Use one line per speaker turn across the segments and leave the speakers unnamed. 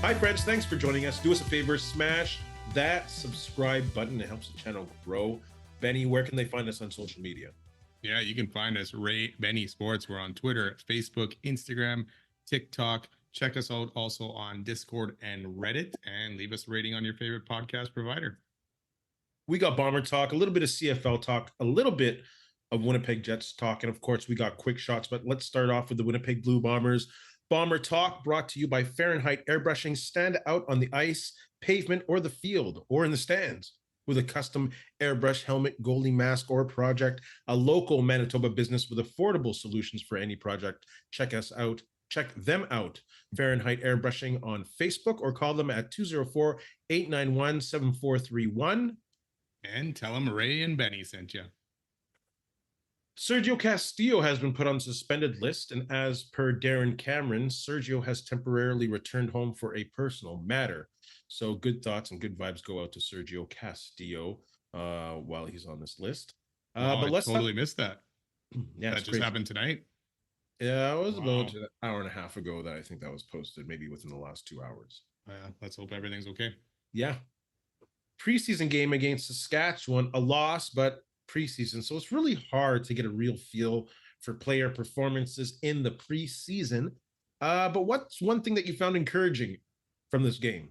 Hi, friends. Thanks for joining us. Do us a favor, smash that subscribe button. It helps the channel grow. Benny, where can they find us on social media?
Yeah, you can find us, Ray Benny Sports. We're on Twitter, Facebook, Instagram, TikTok. Check us out also on Discord and Reddit, and leave us a rating on your favorite podcast provider.
We got Bomber talk, a little bit of CFL talk, a little bit of Winnipeg Jets talk, and of course, we got quick shots. But let's start off with the Winnipeg Blue Bombers. Bomber talk brought to you by Fahrenheit Airbrushing. Stand out on the ice, pavement, or the field, or in the stands with a custom airbrush helmet, goalie mask, or project. A local Manitoba business with affordable solutions for any project. Check us out. Check them out. Fahrenheit Airbrushing on Facebook, or call them at 204-891-7431.
And tell them Ray and Benny sent you.
Sergio Castillo has been put on suspended list, and as per Darren Cameron, Sergio has temporarily returned home for a personal matter. So good thoughts and good vibes go out to Sergio Castillo while he's on this list.
But let's totally missed that.
Yeah,
that just happened tonight.
Yeah, it was about an hour and a half ago that I think that was posted, maybe within the last 2 hours.
Let's hope everything's okay.
Yeah. Preseason game against Saskatchewan, a loss, but preseason. So it's really hard to get a real feel for player performances in the preseason. But what's one thing that you found encouraging from this game?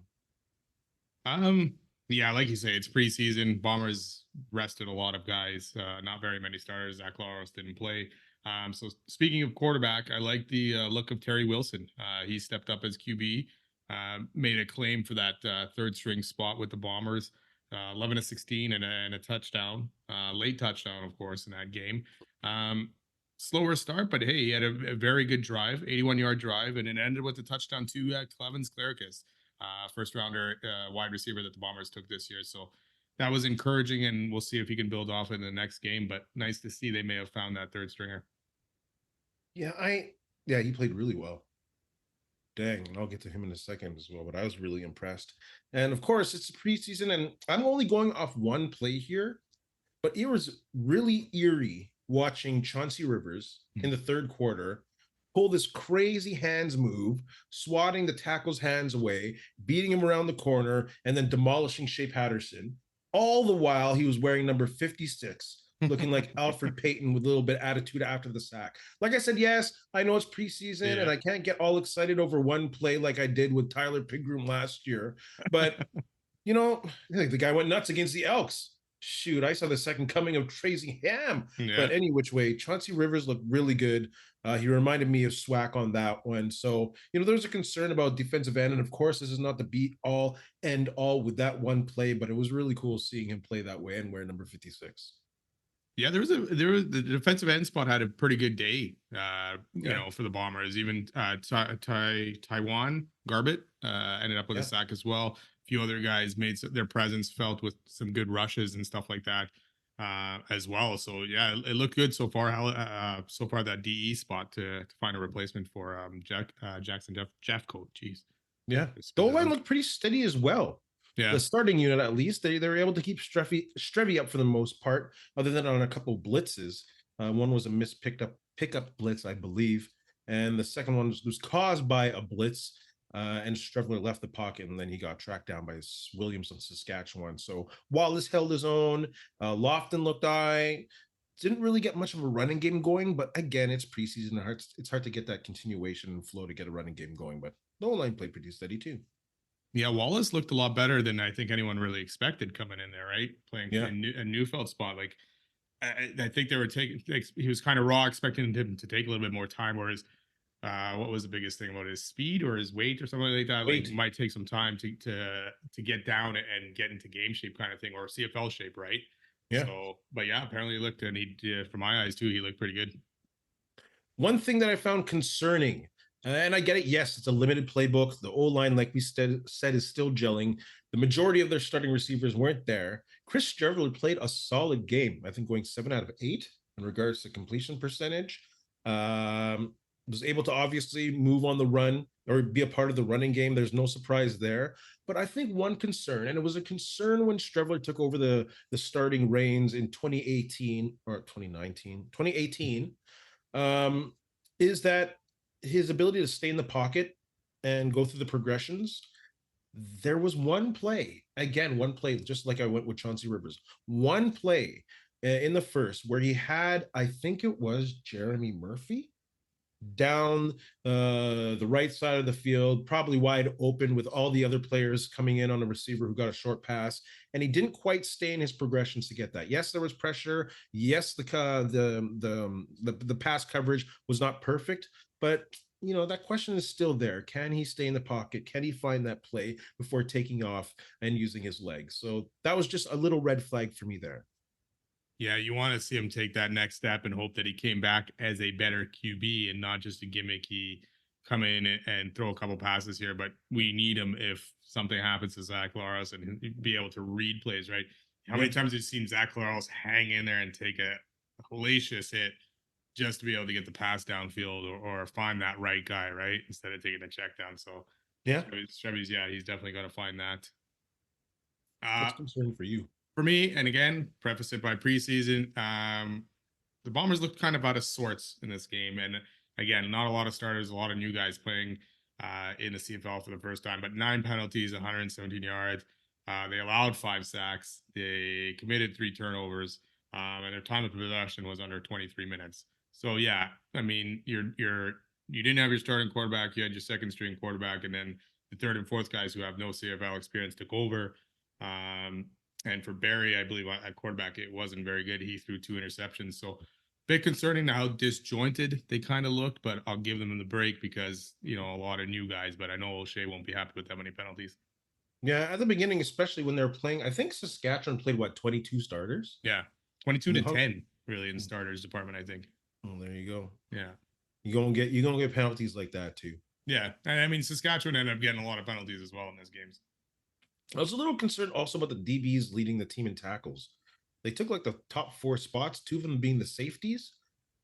Yeah, like you say, it's preseason. Bombers rested a lot of guys. Not very many starters. Zach Laros didn't play. So speaking of quarterback, I like the look of Terry Wilson. He stepped up as QB, made a claim for that third string spot with the Bombers. 11-16 and a touchdown, late touchdown, of course, in that game. Slower start, but hey, he had a very good drive, 81-yard drive, and it ended with a touchdown to Clevens Clericus, first rounder wide receiver that the Bombers took this year. So that was encouraging, and we'll see if he can build off in the next game. But nice to see they may have found that third stringer.
Yeah, he played really well. Dang, and I'll get to him in a second as well, but I was really impressed. And of course, it's preseason, and I'm only going off one play here, but it was really eerie watching Chauncey Rivers in the third quarter pull this crazy hands move, swatting the tackle's hands away, beating him around the corner, and then demolishing Shea Patterson. All the while, he was wearing number 56. Looking like Alfred Payton with a little bit of attitude after the sack. Like I said, yes, I know it's preseason and I can't get all excited over one play like I did with Tyler Pigroom last year. But, you know, the guy went nuts against the Elks. Shoot, I saw the second coming of Tracy Ham. Yeah. But any which way, Chauncey Rivers looked really good. He reminded me of Swack on that one. So, you know, there's a concern about defensive end. And of course, this is not the be all end all with that one play, but it was really cool seeing him play that way and wear number 56.
Yeah, there was the defensive end spot had a pretty good day, you know, for the Bombers. Even Taiwan Garbett ended up with a sack as well. A few other guys made their presence felt with some good rushes and stuff like that as well. So yeah, it looked good so far. So far that DE spot to find a replacement for Jackson Jeffcoat. Jeez.
Yeah, the O-line looked pretty steady as well. Yeah. The starting unit, at least, they were able to keep Strevy up for the most part, other than on a couple blitzes. One was a missed pickup blitz, I believe, and the second one was caused by a blitz, and Strevler left the pocket, and then he got tracked down by Williams on Saskatchewan. So Wallace held his own. Lofton looked didn't really get much of a running game going, but again, it's preseason. It's hard to get that continuation and flow to get a running game going, but the O-line played pretty steady too.
Yeah, Wallace looked a lot better than I think anyone really expected coming in there, right? Playing a Neufeld spot. Like, I think they were he was kind of raw, expecting him to take a little bit more time, whereas what was the biggest thing about his speed or his weight or something like that? Like, it might take some time to get down and get into game shape kind of thing, or CFL shape, right? Yeah. So, but yeah, apparently he looked, and from my eyes too, he looked pretty good.
One thing that I found concerning, and I get it, yes, it's a limited playbook. The O-line, like we said, is still gelling. The majority of their starting receivers weren't there. Chris Strevler played a solid game, I think going 7 out of 8 in regards to completion percentage. Was able to obviously move on the run or be a part of the running game. There's no surprise there. But I think one concern, and it was a concern when Strevler took over the starting reins in 2018 or 2018, is that his ability to stay in the pocket and go through the progressions. There was one play, again, one play, just like I went with Chauncey Rivers, one play in the first where he had, I think it was Jeremy Murphy down the right side of the field, probably wide open with all the other players coming in on the receiver who got a short pass, and he didn't quite stay in his progressions to get that. Yes, there was pressure. Yes, the pass coverage was not perfect, but that question is still there. Can he stay in the pocket? Can he find that play before taking off and using his legs? So that was just a little red flag for me there.
Yeah, you want to see him take that next step and hope that he came back as a better QB and not just a gimmicky come in and throw a couple passes here. But we need him if something happens to Zach Laros and be able to read plays, right? How many times have you seen Zach Laros hang in there and take a hellacious hit just to be able to get the pass downfield or find that right guy, right? Instead of taking a check down. So
Yeah.
Chevy's, yeah, he's definitely going to find that.
What's concerning for you?
For me, and again, preface it by preseason, the Bombers looked kind of out of sorts in this game. And again, not a lot of starters, a lot of new guys playing in the CFL for the first time, but 9 penalties, 117 yards. They allowed 5 sacks. They committed 3 turnovers, and their time of possession was under 23 minutes. So yeah, I mean, you didn't have your starting quarterback, you had your second string quarterback, and then the third and fourth guys who have no CFL experience took over. And for Barry, I believe at quarterback, it wasn't very good. He threw 2 interceptions. So bit concerning how disjointed they kind of looked, but I'll give them the break because, a lot of new guys, but I know O'Shea won't be happy with that many penalties.
Yeah, at the beginning, especially when they were playing, I think Saskatchewan played 22 starters?
Yeah. 22 to 10, really, in the starters department, I think.
Oh, there you go.
Yeah.
You're gonna get penalties like that too.
Yeah. And I mean, Saskatchewan ended up getting a lot of penalties as well in those games.
I was a little concerned also about the DBs leading the team in tackles. They took like the top 4 spots, 2 of them being the safeties.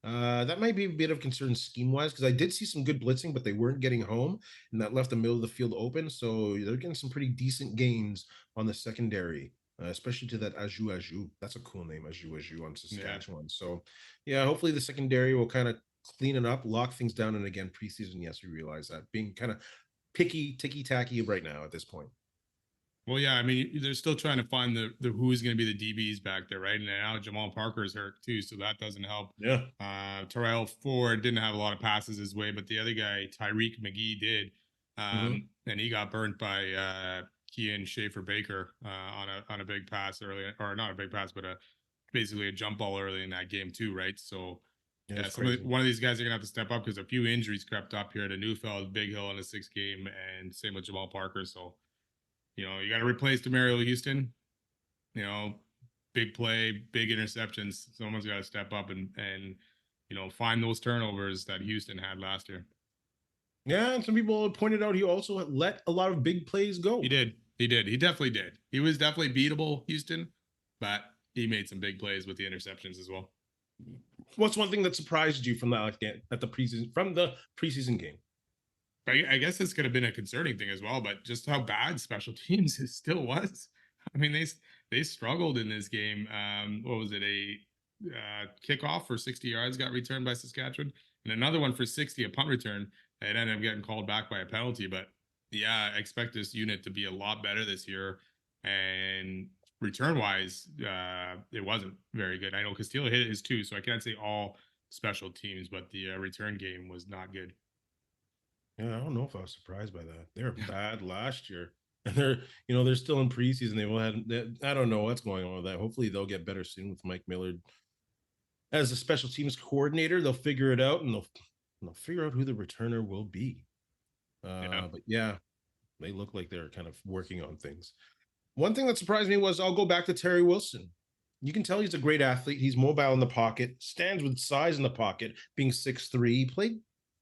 That might be a bit of concern scheme-wise because I did see some good blitzing, but they weren't getting home, and that left the middle of the field open. So they're getting some pretty decent gains on the secondary, especially to that Aju. That's a cool name, Aju on Saskatchewan. Yeah. So yeah, hopefully the secondary will kind of clean it up, lock things down, and again, preseason, yes, we realize that being kind of picky, ticky-tacky right now at this point.
Well, yeah, I mean, they're still trying to find the who's going to be the DBs back there, right? And now Jamal Parker is hurt too, so that doesn't help.
Yeah.
Terrell Ford didn't have a lot of passes his way, but the other guy, Tyreek McGee, did, and he got burnt by Kean Schaefer-Baker on a big pass early, or not a big pass, but basically a jump ball early in that game too, right? So. Yeah, one of these guys are gonna have to step up because a few injuries crept up here to Newfeld, Bighill in the 6th game, and same with Jamal Parker. So. You got to replace Demario Houston. Big play, big interceptions. Someone's got to step up and find those turnovers that Houston had last year.
Yeah, and some people pointed out he also let a lot of big plays go.
He did. He definitely did. He was definitely beatable, Houston, but he made some big plays with the interceptions as well.
What's one thing that surprised you from that at the preseason game?
I guess this could have been a concerning thing as well, but just how bad special teams it still was. I mean, they struggled in this game. What was it? A kickoff for 60 yards got returned by Saskatchewan, and another one for 60, a punt return. It ended up getting called back by a penalty. But yeah, I expect this unit to be a lot better this year. And return-wise, it wasn't very good. I know Castillo hit his too, so I can't say all special teams, but the return game was not good.
Yeah, I don't know if I was surprised by that. They were bad last year, and they're still in preseason. I don't know what's going on with that. Hopefully, they'll get better soon with Mike Millard as a special teams coordinator. They'll figure it out, and they'll figure out who the returner will be. But yeah, they look like they're kind of working on things. One thing that surprised me was I'll go back to Terry Wilson. You can tell he's a great athlete. He's mobile in the pocket, stands with size in the pocket, being 6'3".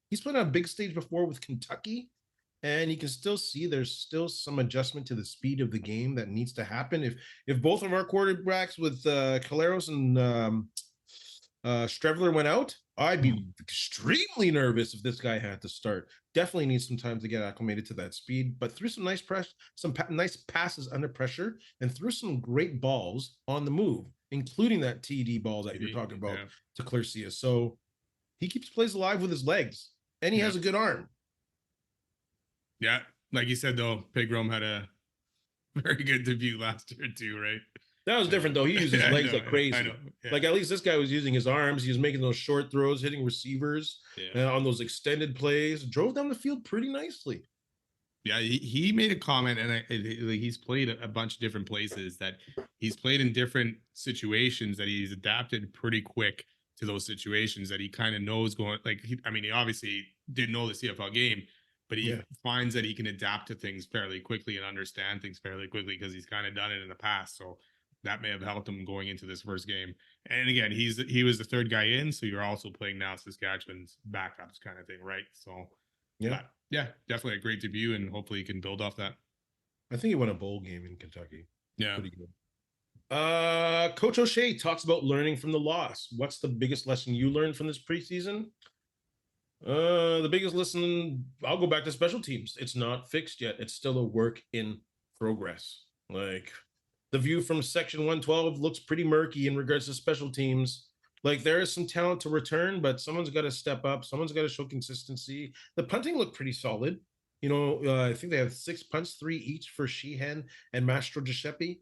He's played on a big stage before with Kentucky, and you can still see there's still some adjustment to the speed of the game that needs to happen. If both of our quarterbacks with Caleros and Strevler went out, I'd be extremely nervous if this guy had to start. Definitely needs some time to get acclimated to that speed, but threw some nice nice passes under pressure, and threw some great balls on the move, including that TD ball that you're talking about to Clarcia. So he keeps plays alive with his legs. And he has a good arm.
Yeah. Like you said, though, Pigrom had a very good debut last year too, right?
That was different though. He used his
Yeah,
legs like crazy.
I know. Yeah.
Like at least this guy was using his arms. He was making those short throws, hitting receivers
Yeah.
on those extended plays. Drove down the field pretty nicely.
Yeah, he made a comment, and he's played a bunch of different places that he's played in different situations that he's adapted pretty quick to those situations that he kind of knows going. Like, I mean, he obviously didn't know the CFL game, but he finds that he can adapt to things fairly quickly and understand things fairly quickly because he's kind of done it in the past. So that may have helped him going into this first game. And again, he was the third guy in, so you're also playing now Saskatchewan's backups kind of thing, right? So
yeah.
Yeah, definitely a great debut, and hopefully he can build off that.
I think he won a bowl game in Kentucky.
Yeah.
Pretty good. Coach O'Shea talks about learning from the loss. What's the biggest lesson you learned from this preseason? The biggest lesson, I'll go back to special teams. It's not fixed yet. It's still a work in progress. Like the view from section 112 looks pretty murky in regards to special teams. Like there is some talent to return, but someone's got to step up. Someone's got to show consistency. The punting looked pretty solid. You know, I think they had 6 punts, 3 each for Sheehan and Mastro Giuseppe.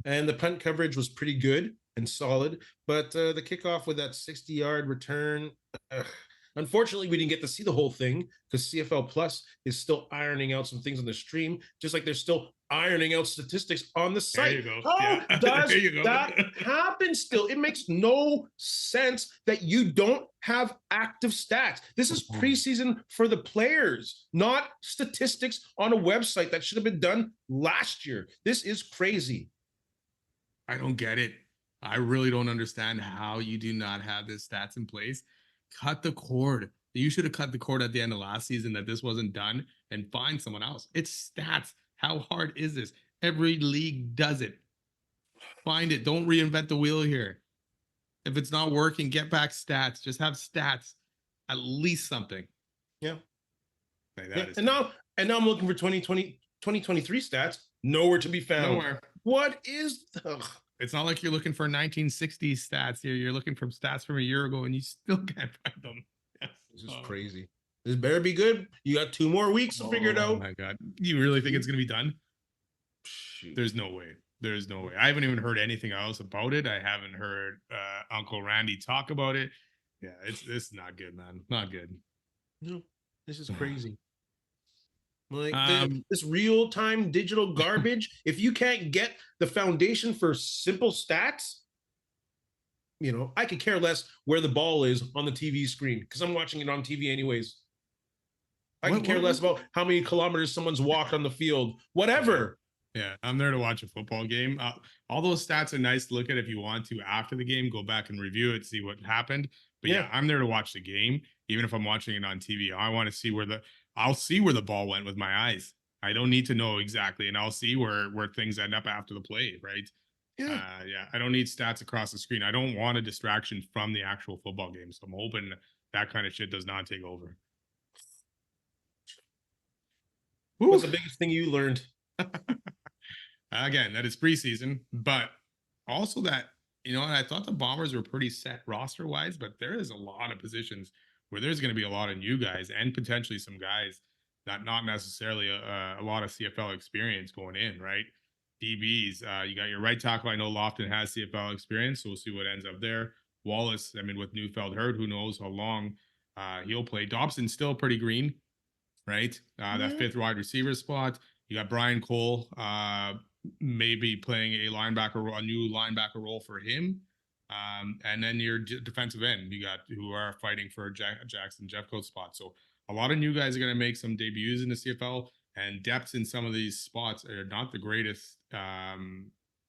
And the punt coverage was pretty good and solid. But the kickoff with that 60-yard return, unfortunately, we didn't get to see the whole thing because CFL Plus is still ironing out some things on the stream, just like they're still ironing out statistics on the site. How does that happen still? It makes no sense that you don't have active stats. This is preseason for the players, not statistics on a website that should have been done last year. This is crazy.
I don't get it. I really don't understand how you do not have this stats in place. Cut the cord. You should have cut the cord at the end of last season that this wasn't done and find someone else. It's stats. How hard is this? Every league does it. Find it. Don't reinvent the wheel here. If it's not working, get back stats. Just have stats. At least something.
Yeah.
Like
and now I'm looking for 2023 stats. Nowhere to be found.
Nowhere.
What is the...
It's not like you're looking for 1960s stats here. You're looking for stats from a year ago and you still can't find them.
Yes. This is crazy. This better be good. You got 2 more weeks to figure it out.
Oh my God. You really think it's going to be done? Shoot. There's no way. There's no way. I haven't even heard anything else about it. I haven't heard Uncle Randy talk about it. Yeah, this is not good, man. Not good.
No, this is crazy. Like this real-time digital garbage, if you can't get the foundation for simple stats, you know, I could care less where the ball is on the TV screen because I'm watching it on TV anyways. I can care less about how many kilometers someone's walked on the field, whatever.
Yeah, I'm there to watch a football game. All those stats are nice to look at if you want to after the game, go back and review it, see what happened. But yeah, I'm there to watch the game. Even if I'm watching it on TV, I want to see I'll see where the ball went with my eyes. I don't need to know exactly, and I'll see where things end up after the play, right? Yeah. I don't need stats across the screen. I don't want a distraction from the actual football game. So I'm hoping that kind of shit does not take over.
What's the biggest thing you learned?
Again, that it's preseason, but also that, you know, I thought the Bombers were pretty set roster wise, but there is a lot of positions where there's going to be a lot of new guys and potentially some guys that not necessarily a lot of CFL experience going in, right? DBs, you got your right tackle. I know Lofton has CFL experience, so we'll see what ends up there. Wallace, I mean, with Neufeld hurt, who knows how long he'll play. Dobson's still pretty green, right? That 5th wide receiver spot. You got Brian Cole, maybe playing a new linebacker role for him. And then your defensive end, you got who are fighting for Jackson Jeffcoat's spot. So a lot of new guys are going to make some debuts in the CFL, and depths in some of these spots are not the greatest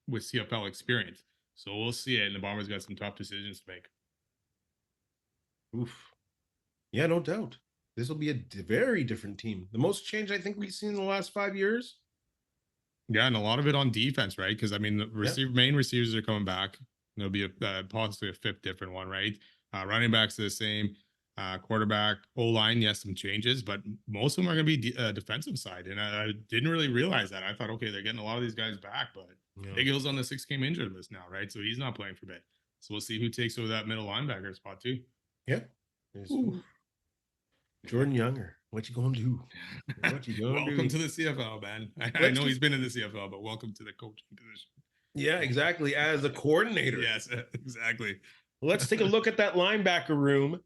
with CFL experience. So we'll see it, and the Bombers got some tough decisions to make.
Oof. Yeah, no doubt. This will be a very different team. The most change I think we've seen in the last 5 years.
Yeah, and a lot of it on defense, right? Because I mean, the main receivers are coming back. There'll be possibly a 5th different one, right? Running backs are the same. Quarterback, O-line, yes, some changes, but most of them are going to be defensive side. And I didn't really realize that. I thought, okay, they're getting a lot of these guys back, but Bighill's on the 6-game injured list now, right? So he's not playing for bit. So we'll see who takes over that middle linebacker spot too.
Yeah. Jordan Younger. What you gonna do? What you gonna
Welcome
do?
to the CFL, man. I
Let's
know he's
just
been in the CFL, but welcome to the coaching position.
yeah, exactly. As a coordinator.
Yes, exactly.
Let's take a look at that linebacker room.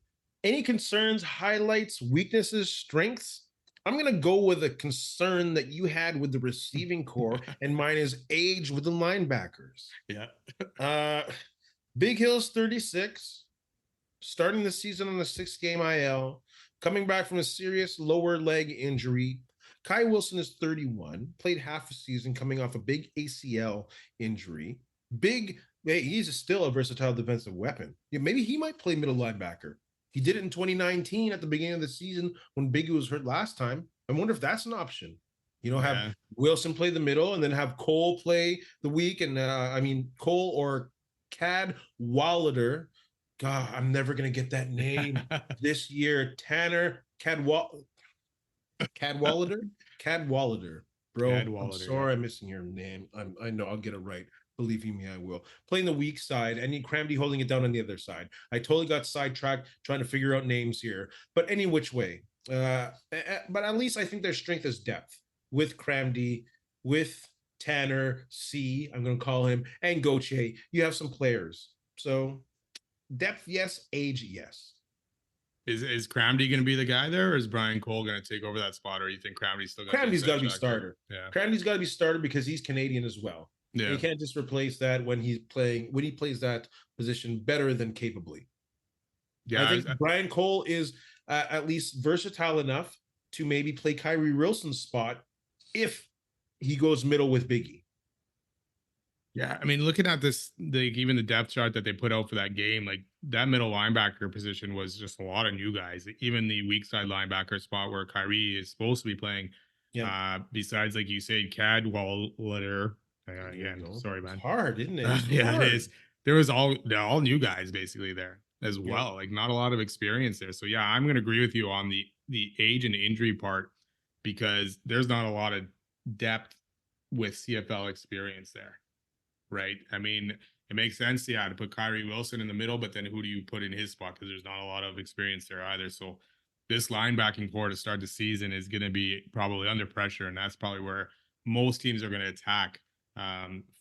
Any concerns, highlights, weaknesses, strengths? I'm going to go with a concern that you had with the receiving core, and mine is age with the linebackers.
Yeah.
Uh, Bighill's 36, starting the season on a 6-game IL, coming back from a serious lower leg injury. Kai Wilson is 31, played half a season coming off a big ACL injury. He's still a versatile defensive weapon. Yeah, maybe he might play middle linebacker. He did it in 2019 at the beginning of the season when Biggie was hurt last time. I wonder if that's an option. Have Wilson play the middle and then have Cole play the weak. And Cole or Cad Wallader. God, I'm never going to get that name this year. Tanner Cadwallader? Cadwallader. Bro,
Cadwallader,
I'm sorry I'm missing your name. I know I'll get it right. Believe me, I will. Playing the weak side and Cramdy holding it down on the other side. I totally got sidetracked trying to figure out names here. But any which way. But at least I think their strength is depth with Cramdy, with Tanner, I'm going to call him, and Gauthier. You have some players. So depth, yes. Age, yes.
Is Cramdy going to be the guy there, or is Brian Cole going to take over that spot, or you think Cramdy's still going to
Cramdy's got to be starter?
Yeah.
Cramdy's got to be starter because he's Canadian as well. Yeah. And you can't just replace that when he plays that position better than capably. Yeah. I think Brian Cole is at least versatile enough to maybe play Kyrie Wilson's spot if he goes middle with Biggie.
Yeah, I mean, looking at this, even the depth chart that they put out for that game, like that middle linebacker position was just a lot of new guys. Even the weak side linebacker spot where Kyrie is supposed to be playing. Yeah. Besides, like you said, Cadwallader. Again, sorry, man.
It's hard, isn't it?
Yeah, it is. There was all new guys basically there as well. Like not a lot of experience there. So yeah, I'm gonna agree with you on the age and injury part because there's not a lot of depth with CFL experience there. Right. I mean, it makes sense, to put Kyrie Wilson in the middle, but then who do you put in his spot? Because there's not a lot of experience there either. So this linebacking core to start the season is going to be probably under pressure, and that's probably where most teams are going to attack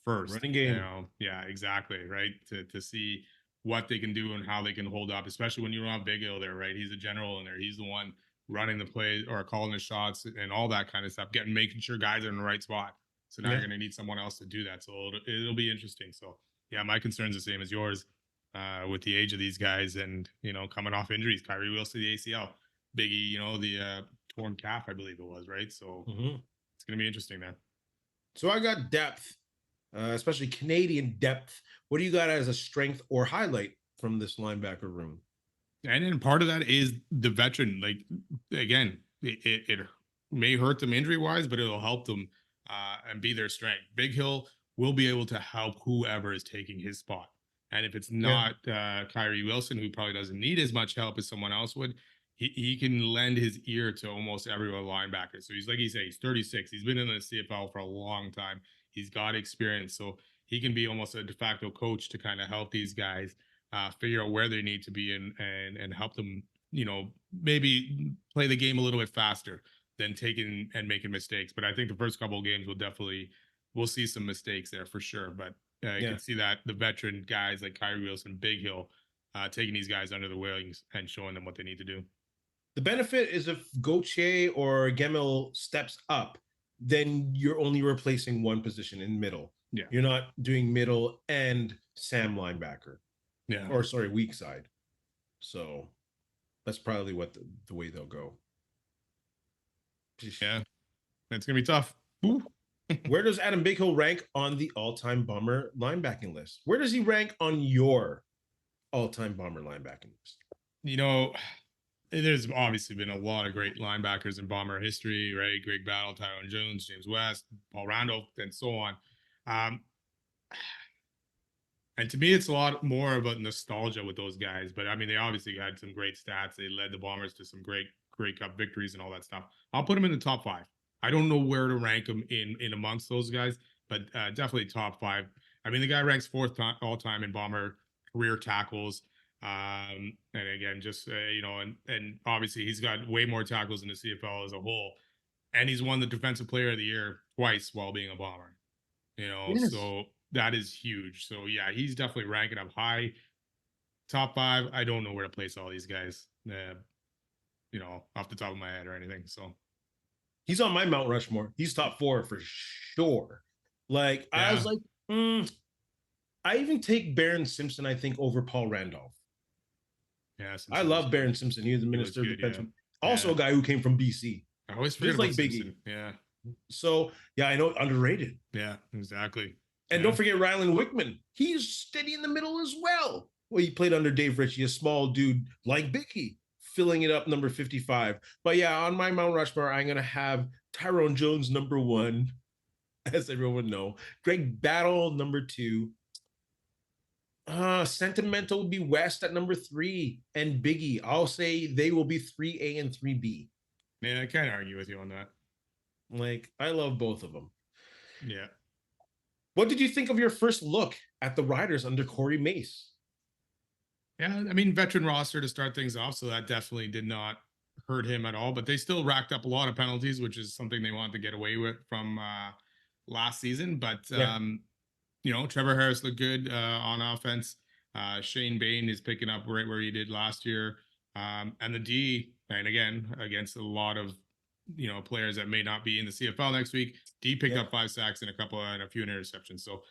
first.
Running game.
Yeah, exactly. Right. To see what they can do and how they can hold up, especially when you don't have Bighill there, right? He's a general in there. He's the one running the play or calling the shots and all that kind of stuff, making sure guys are in the right spot. So now you're going to need someone else to do that. So it'll be interesting. So yeah, my concern's the same as yours with the age of these guys and, coming off injuries. Kyrie Wilson, the ACL, Biggie, the torn calf, I believe it was, right? So it's going to be interesting, man.
So I got depth, especially Canadian depth. What do you got as a strength or highlight from this linebacker room?
And then part of that is the veteran. Like, again, it may hurt them injury-wise, but it'll help them and be their strength. Bighill will be able to help whoever is taking his spot. And if it's not Kyrie Wilson, who probably doesn't need as much help as someone else would, he can lend his ear to almost every linebacker. So he's, like you say, he's 36. He's been in the CFL for a long time. He's got experience. So he can be almost a de facto coach to kind of help these guys figure out where they need to be and help them, maybe play the game a little bit faster than taking and making mistakes. But I think the first couple of games we'll see some mistakes there for sure. But you can see that the veteran guys like Kyrie Wilson, Bighill, taking these guys under the wings and showing them what they need to do.
The benefit is if Gauthier or Gemmill steps up, then you're only replacing one position in middle.
Yeah.
You're not doing middle and Sam linebacker.
Yeah.
Or sorry, weak side. So that's probably what the way they'll go.
Yeah, it's gonna be tough.
Where does Adam Bighill rank on the all-time Bomber linebacking list? Where does he rank on your all-time Bomber linebacking list?
There's obviously been a lot of great linebackers in Bomber history, right? Greg Battle, Tyrone Jones, James West, Paul Randolph, and so on. And to me, it's a lot more about nostalgia with those guys. But I mean, they obviously had some great stats. They led the Bombers to some great Cup victories and all that stuff. I'll put them in the top 5. I don't know where to rank them in amongst those guys, but definitely top 5. I mean, the guy ranks 4th all time in Bomber career tackles. And again, just and obviously he's got way more tackles in the CFL as a whole, and he's won the Defensive Player of the Year twice while being a Bomber.
Yes.
So that is huge. So yeah, he's definitely ranking up high, top 5. I don't know where to place all these guys, off the top of my head or anything. So
He's on my Mount Rushmore. He's top 4 for sure. Like, I was
yeah,
like, I even take Baron Simpson, I think, over Paul Randolph.
yeah,
I
Simpson was
love
good.
Baron Simpson. He was the
He was
Minister of
good.
Defense.
Yeah,
Also
yeah.
a guy who came from BC,
I always forget
just
about
like Biggie.
Simpson. Yeah,
So, yeah, I know, underrated.
yeah, exactly.
And
Yeah,
don't forget Rylan Wickman. He's steady in the middle as well. Well, he played under Dave Ritchie, a small dude like Biggie, filling it up number 55. But yeah, on my Mount Rushmore, I'm going to have Tyrone Jones number 1, as everyone would know. Greg Battle number 2. Sentimental will be West at number 3. And Biggie, I'll say they will be 3A and 3B.
yeah. I can't argue with you on that.
Like, I love both of them.
Yeah.
What did you think of your first look at the Riders under Corey Mace?
Yeah, I mean, veteran roster to start things off, so that definitely did not hurt him at all. But they still racked up a lot of penalties, which is something they wanted to get away with from last season. But
Yeah.
Trevor Harris looked good on offense. Shane Bain is picking up right where he did last year, and the D, and again against a lot of players that may not be in the CFL next week. D picked
Yeah.
up 5 sacks and a few interceptions. So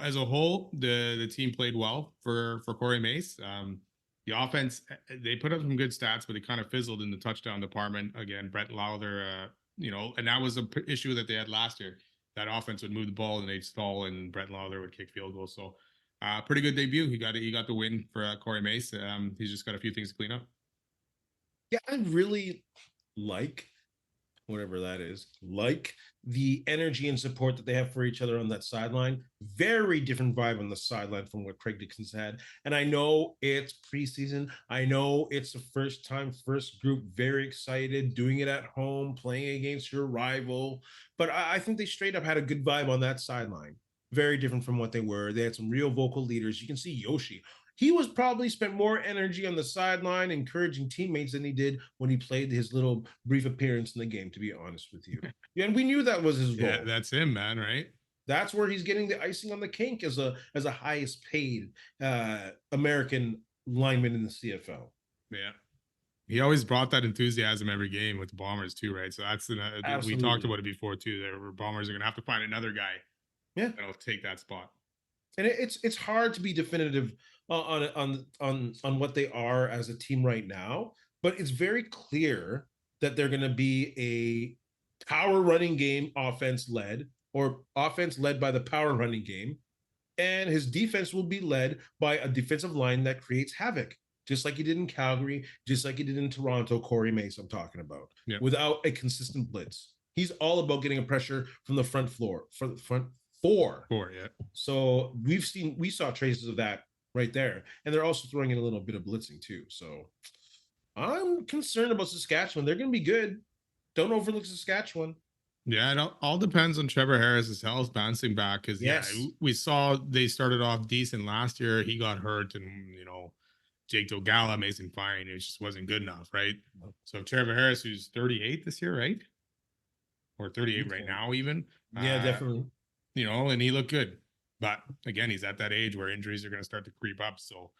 as a whole, the team played well for Corey Mace. The offense, they put up some good stats, but it kind of fizzled in the touchdown department. Again, Brett Lowther, and that was an issue that they had last year. That offense would move the ball and they'd stall, and Brett Lowther would kick field goals. So, pretty good debut. He got the win for Corey Mace. He's just got a few things to clean up.
Yeah, I really like whatever that is, like the energy and support that they have for each other on that sideline. Very different vibe on the sideline from what Craig Dixon's had. And I know it's preseason. I know it's the first time, first group, very excited, doing it at home, playing against your rival. But I think they straight up had a good vibe on that sideline. Very different from what they were. They had some real vocal leaders. You can see Yoshi. He was probably spent more energy on the sideline encouraging teammates than he did when he played his little brief appearance in the game, to be honest with you. And we knew that was his role.
Yeah, that's him, man, right?
That's where he's getting the icing on the cake as a highest paid American lineman in the CFL.
Yeah. He always brought that enthusiasm every game with the Bombers too, right? So that's we talked about it before too. The Bombers are going to have to find another guy,
yeah,
that'll take that spot.
And it's hard to be definitive on what they are as a team right now, but it's very clear that they're going to be a power running game, offense led, or offense led by the power running game, and his defense will be led by a defensive line that creates havoc, just like he did in Calgary, just like he did in Toronto. Corey Mace, I'm talking about,
Yep.
without a consistent blitz. He's all about getting a pressure from the front floor, from the front four.
Yeah.
So we saw traces of that right there. And they're also throwing in a little bit of blitzing too. So I'm concerned about Saskatchewan. They're going to be good. Don't overlook Saskatchewan.
Yeah, it all depends on Trevor Harris's health bouncing back. Because
yes,
we saw they started off decent last year. He got hurt, and Jake Dogala, Mason Fine, it just wasn't good enough, right? So Trevor Harris, who's 38 this year, right? Or 38 right now, even.
Yeah, definitely.
And he looked good. But again, he's at that age where injuries are going to start to creep up. So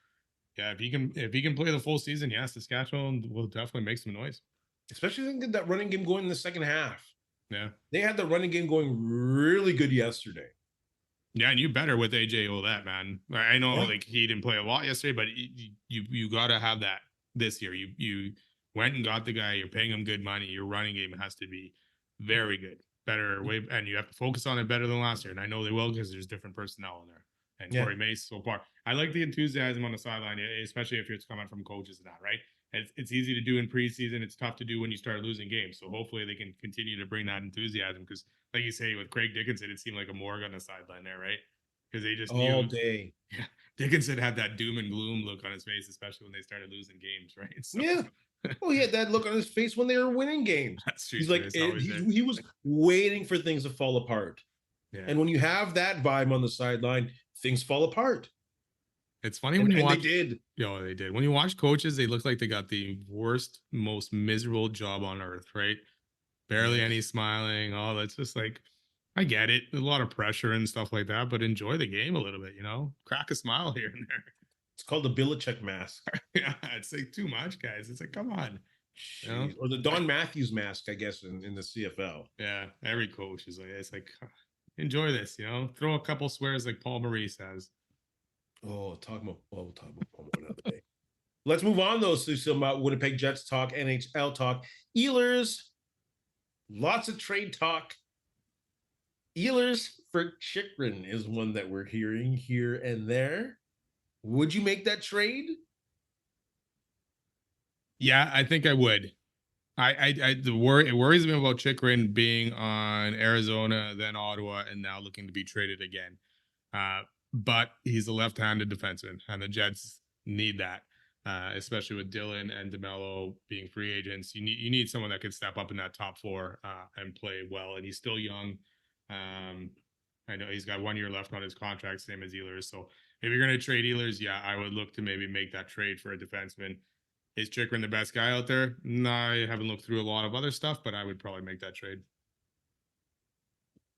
yeah, if he can play the full season, yeah, Saskatchewan will definitely make some noise.
Especially if they can get that running game going in the second half.
Yeah.
They had the running game going really good yesterday.
Yeah, and you better with AJ Ouellette, man. I know like he didn't play a lot yesterday, but you got to have that this year. You went and got the guy. You're paying him good money. Your running game has to be very good, better, and you have to focus on it better than last year. And I know they will because there's different personnel in there. And Corey Mace so far, I like the enthusiasm on the sideline, especially if it's coming from coaches and that, right? It's easy to do in preseason. It's tough to do when you start losing games. So hopefully they can continue to bring that enthusiasm because, like you say, with Craig Dickinson, it seemed like a morgue on the sideline there, right? Because they just
all
knew,
day.
Yeah, Dickinson had that doom and gloom look on his face, especially when they started losing games, right? So.
Yeah. Well, he had that look on his face when they were winning games.
That's true.
He's like, he was waiting for things to fall apart. Yeah. And when you have that vibe on the sideline, things fall apart.
It's funny when you
And they
watch.
did.
They did. When you watch coaches, they look like they got the worst, most miserable job on earth, right? Barely any
Yes.
smiling. Oh, that's just like, I get it. There's a lot of pressure and stuff like that, but enjoy the game a little bit, crack a smile here and there.
It's called the Belichick mask.
Yeah, it's like too much, guys. It's like, come on.
Jeez. Or the Don Matthews mask, I guess, in the CFL.
Yeah, every coach is like, it's like, enjoy this, throw a couple swears like Paul Maurice has.
Oh, we'll talk about Paul another day. Let's move on, though, to some Winnipeg Jets talk, NHL talk. Ehlers, lots of trade talk. Ehlers for Chychrun is one that we're hearing here and there. Would you make that trade?
Yeah, I think I would. It worries me about Chychrun being on Arizona, then Ottawa, and now looking to be traded again. But he's a left-handed defenseman, and the Jets need that, especially with Dylan and DeMello being free agents. You need someone that can step up in that top four and play well. And he's still young. I know he's got 1 year left on his contract, same as Ehlers. So if you're going to trade Ehlers, yeah, I would look to maybe make that trade for a defenseman. Is Chychrun the best guy out there? No, I haven't looked through a lot of other stuff, but I would probably make that trade.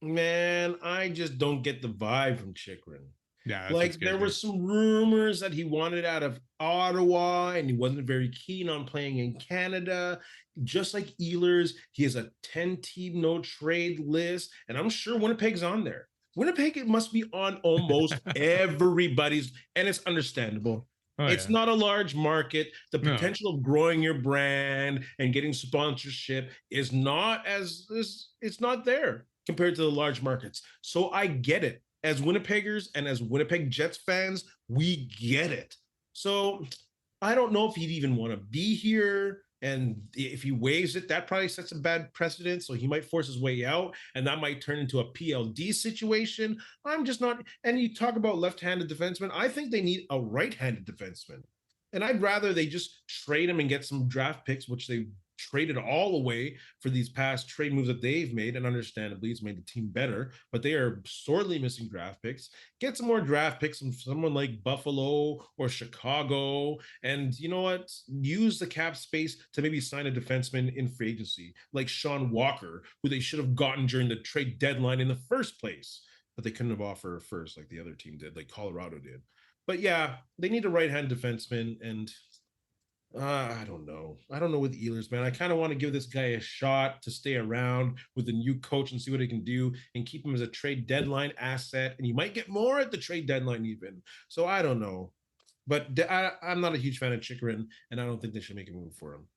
Man, I just don't get the vibe from Chychrun.
Yeah,
like there were some rumors that he wanted out of Ottawa and he wasn't very keen on playing in Canada. Just like Ehlers, he has a 10-team no trade list, and I'm sure Winnipeg's on there. Winnipeg, it must be on almost everybody's, and it's understandable. It's not a large market. The potential of growing your brand and getting sponsorship is not it's not there compared to the large markets. So I get it. As Winnipeggers and as Winnipeg Jets fans, we get it. So I don't know if he'd even want to be here. And if he waives it, that probably sets a bad precedent. So he might force his way out, and that might turn into a PLD situation. I'm just not. And you talk about left-handed defensemen. I think they need a right-handed defenseman. And I'd rather they just trade him and get some draft picks, which they traded all away for these past trade moves that they've made, and understandably it's made the team better, but they are sorely missing draft picks. Get some more draft picks from someone like Buffalo or Chicago, and you know what, use the cap space to maybe sign a defenseman in free agency like Sean Walker, who they should have gotten during the trade deadline in the first place, but they couldn't have offered first like the other team did, like Colorado did. But yeah, they need a right-hand defenseman, and I don't know. I don't know with Ehlers, man. I kind of want to give this guy a shot to stay around with the new coach and see what he can do and keep him as a trade deadline asset. And you might get more at the trade deadline even. So I don't know. But I'm not a huge fan of Chychrun, and I don't think they should make a move for him.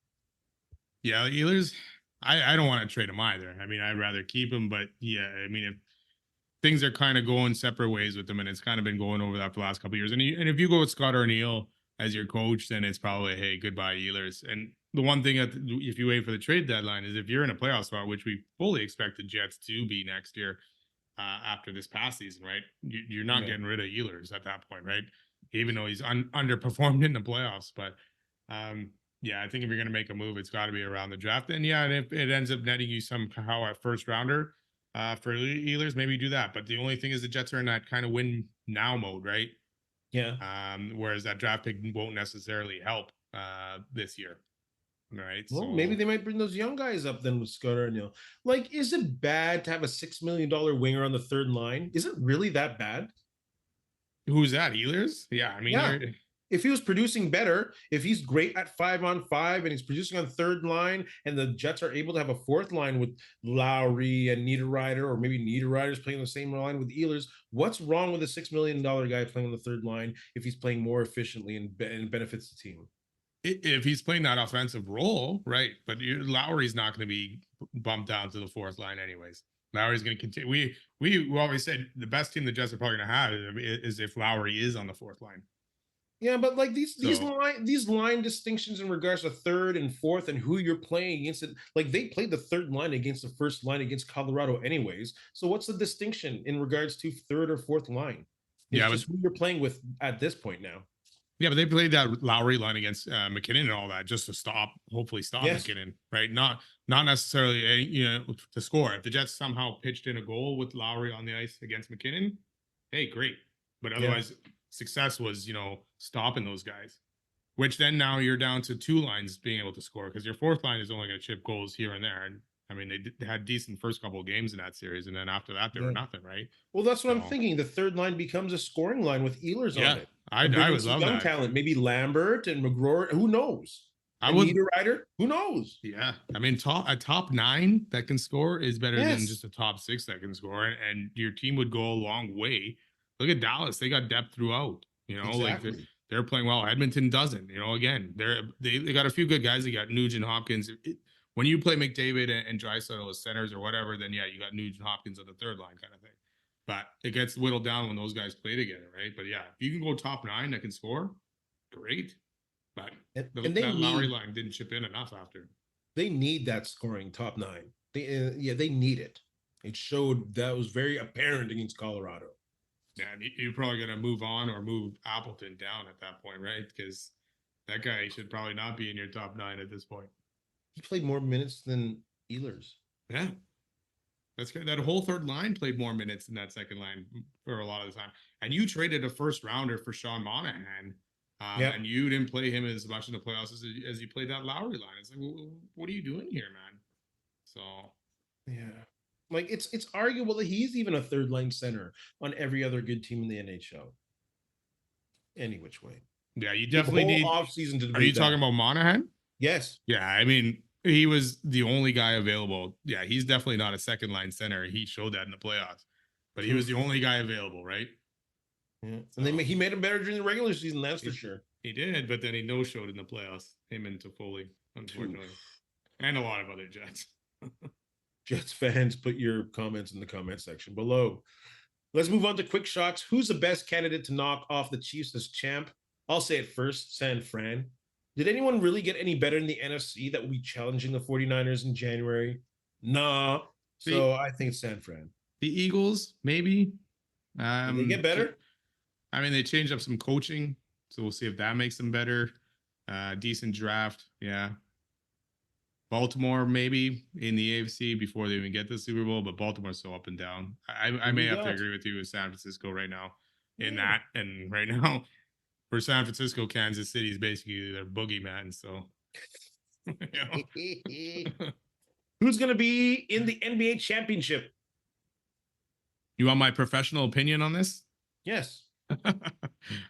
Yeah, Ehlers, I don't want to trade him either. I mean, I'd rather keep him, but yeah, I mean, if things are kind of going separate ways with them, and it's kind of been going over that for the last couple of years. And if you go with Scott Arniel as your coach, then it's probably, hey, goodbye, Ehlers. And the one thing that if you wait for the trade deadline is if you're in a playoff spot, which we fully expect the Jets to be next year after this past season, right? You're not getting rid of Ehlers at that point, right? Even though he's underperformed in the playoffs. But yeah, I think if you're going to make a move, it's got to be around the draft. And yeah, and if it ends up netting you somehow a first rounder for Ehlers, maybe do that. But the only thing is the Jets are in that kind of win now mode, right?
Yeah.
Whereas that draft pick won't necessarily help this year. Right.
Well, so maybe they might bring those young guys up then with Scott Arniel. Like, is it bad to have a $6 million winger on the third line? Is it really that bad?
Who's that? Ehlers? Yeah. I mean,
yeah. If he was producing better, if he's great at 5-on-5 and he's producing on third line, and the Jets are able to have a fourth line with Lowry and Niederreiter, or maybe Niederreiter's playing the same line with Ehlers, what's wrong with a $6 million guy playing on the third line if he's playing more efficiently and benefits the team?
If he's playing that offensive role, right? But Lowry's not going to be bumped down to the fourth line anyways. Lowry's going to continue. We always said the best team the Jets are probably going to have is if Lowry is on the fourth line.
Yeah, but like these line distinctions in regards to third and fourth and who you're playing against it, like they played the third line against the first line against Colorado anyways. So what's the distinction in regards to third or fourth line? It's just who you're playing with at this point now.
Yeah, but they played that Lowry line against McKinnon and all that just to hopefully stop McKinnon, right? Not necessarily to score. If the Jets somehow pitched in a goal with Lowry on the ice against McKinnon, hey, great. But otherwise, success was, stopping those guys. Which then now you're down to 2 lines being able to score because your 4th line is only going to chip goals here and there. And I mean, they had decent first couple of games in that series, and then after that, they were nothing, right?
Well, that's what I'm thinking. The 3rd line becomes a scoring line with Ehlers on it.
I would love
young
that.
talent, maybe Lambert and McGrory. Who knows? I would Niederreiter. Who knows?
Yeah, I mean, a top 9 that can score is better than just a top 6 that can score, and your team would go a long way. Look at Dallas; they got depth throughout.
Exactly.
Like they're playing well. Edmonton doesn't. Again, they got a few good guys. They got Nugent Hopkins. When you play McDavid and Draisaitl as centers or whatever, then yeah, you got Nugent Hopkins on the 3rd line kind of thing. But it gets whittled down when those guys play together, right? But yeah, if you can go top 9 that can score, great. But that Lowry line didn't chip in enough after.
They need that scoring top 9. They need it. It showed that was very apparent against Colorado.
Yeah, and you're probably going to move on or move Appleton down at that point, right? Because that guy should probably not be in your top 9 at this point.
He played more minutes than Ehlers.
Yeah. That's good. That whole 3rd line played more minutes than that 2nd line for a lot of the time. And you traded a 1st rounder for Sean Monahan. And you didn't play him as much in the playoffs as you played that Lowry line. It's like, well, what are you doing here, man? So,
yeah. Like, it's arguable that he's even a 3rd line center on every other good team in the NHL. Any which way.
Yeah, you definitely need
off-season to.
Are you talking about Monahan?
Yes.
Yeah, I mean, he was the only guy available. Yeah, he's definitely not a 2nd line center. He showed that in the playoffs. But he was the only guy available, right?
Yeah. So, and he made him better during the regular season, that's for sure.
He did, but then he no-showed in the playoffs. Him and Toffoli, unfortunately. And a lot of other Jets.
Jets fans, put your comments in the comment section below. Let's move on to quick shots. Who's the best candidate to knock off the Chiefs as champ? I'll say it first, San Fran. Did anyone really get any better in the NFC that will be challenging the 49ers in January? Nah. So I think it's San Fran.
The Eagles, maybe.
Did they get better?
I mean, they changed up some coaching, so we'll see if that makes them better. Decent draft, yeah. Baltimore, maybe in the AFC before they even get the Super Bowl, but Baltimore's so up and down. I may have to agree with you with San Francisco right now in that. And right now, for San Francisco, Kansas City is basically their boogeyman. So,
who's going to be in the NBA championship?
You want my professional opinion on this?
Yes.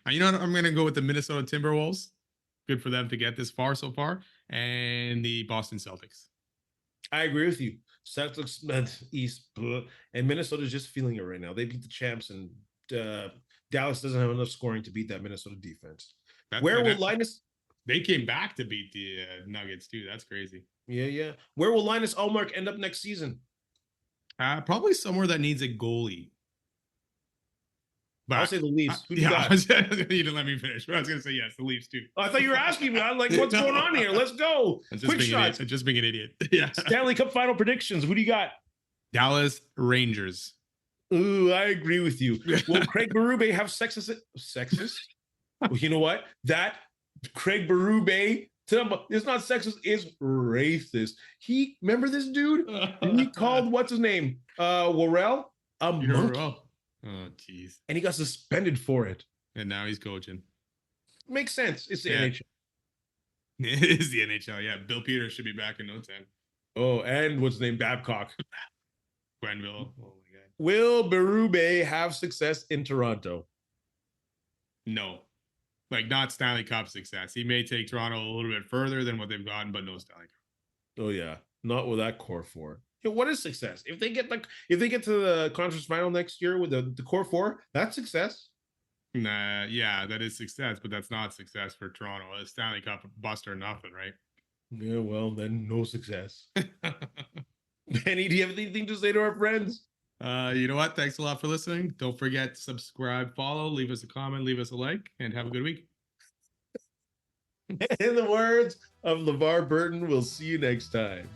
You know what? I'm going to go with the Minnesota Timberwolves. Good for them to get this far so far. And the Boston Celtics.
I agree with you. Celtics, East, and Minnesota's just feeling it right now. They beat the champs, and Dallas doesn't have enough scoring to beat that Minnesota defense. Where will Linus?
They came back to beat the Nuggets too. That's crazy.
Yeah. Where will Linus Ullmark end up next season?
Probably somewhere that needs a goalie. But
I'll say the Leafs. Who do you got?
You didn't let me finish. But I was going to say yes, the Leafs too.
Oh, I thought you were asking me. I'm like, what's going on here? Let's go. Quick shots.
Just being an idiot. Yeah.
Stanley Cup final predictions. Who do you got?
Dallas Rangers.
Ooh, I agree with you. Will Craig Berube have sexist? Well, you know what? That Craig Berube, it's not sexist, it's racist. Remember this dude? He called, what's his name? Worrell? A monkey.
Oh, jeez.
And he got suspended for it.
And now he's coaching.
Makes sense. It's the NHL.
It is the NHL, yeah. Bill Peters should be back in no time.
Oh, and what's his name? Babcock.
Grenville. Oh, my God.
Will Berube have success in Toronto?
No. Like, not Stanley Cup success. He may take Toronto a little bit further than what they've gotten, but no Stanley Cup.
Oh, yeah. Not with that core four. What is success? If they get to the conference final next year with the core four, that's success.
Nah, yeah, that is success, but that's not success for Toronto. A Stanley Cup bust or nothing, right?
Yeah, well, then no success. Benny, do you have anything to say to our friends?
You know what? Thanks a lot for listening. Don't forget to subscribe, follow, leave us a comment, leave us a like, and have a good week.
In the words of LeVar Burton, we'll see you next time.